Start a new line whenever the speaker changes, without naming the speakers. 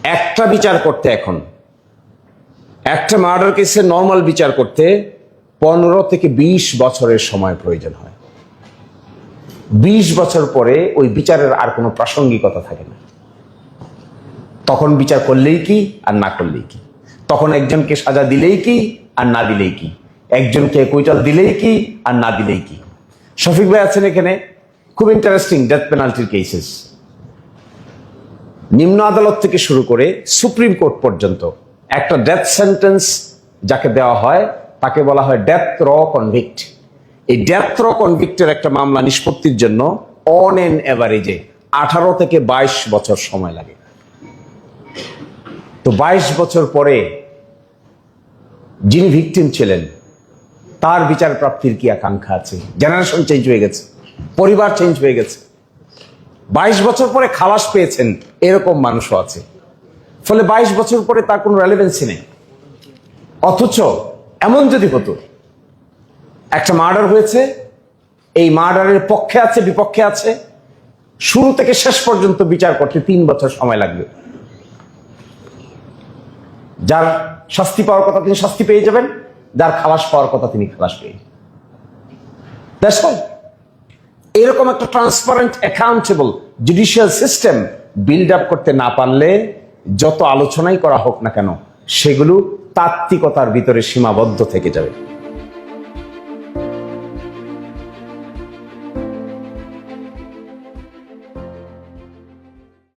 একটা বিচার করতে এখন একটা মার্ডার কেসে নর্মাল বিচার করতে 15 থেকে 20 বছরের সময় প্রয়োজন হয়। 20 বছর পরে ওই বিচারের আর কোনো প্রাসঙ্গিকতা থাকে না। তখন বিচার করলেই কি আর না করলেই কি, তখন একজনকে সাজা দিলেই কি আর না দিলেই কি, একজনকে কৈটাল দিলেই কি আর না দিলেই কি। শফিক ভাই আছেন এখানে, খুব ইন্টারেস্টিং ডেথ পেনাল্টির কেসেস, নিম্ন আদালত থেকে শুরু করে সুপ্রিম কোর্ট পর্যন্ত একটা ডেথ সেন্টেন্স যাকে দেওয়া হয় তাকে বলা হয় ডেথ র কনভিক্ট। এই ডেথ র কনভিক্টের একটা মামলা নিষ্পত্তির জন্য অন এন এভারেজে 18 থেকে 22 বছর সময় লাগে। তো 22 বছর পরে যিনি ভিকটিম ছিলেন তার বিচার প্রাপ্তির কি আকাঙ্ক্ষা আছে? জেনারেশন চেঞ্জ হয়ে গেছে, পরিবার চেঞ্জ হয়ে গেছে, 22 বছর পরে খালাস পেয়েছেন এরকম মানুষও আছে। ফলে 22 বছর পরে তার কোনো রেলেভেন্সি নেই। অথচ এমন যদি হতো একটা মার্ডার হয়েছে, এই মার্ডারের পক্ষে আছে বিপক্ষে আছে, শুরু থেকে শেষ পর্যন্ত বিচার করতে 3 বছর সময় লাগবে। যার শাস্তি পাওয়ার কথা তিনি শাস্তি পেয়ে যাবেন, যার খালাস পাওয়ার কথা তিনি খালাস পেয়ে যাবেন। এরকম একটা transparent accountable judicial system build up করতে না পারলে যত আলোচনাই করা হোক না কেন সেগুলো তাত্ত্বিকতার ভিতরে সীমাবদ্ধ থেকে যাবে।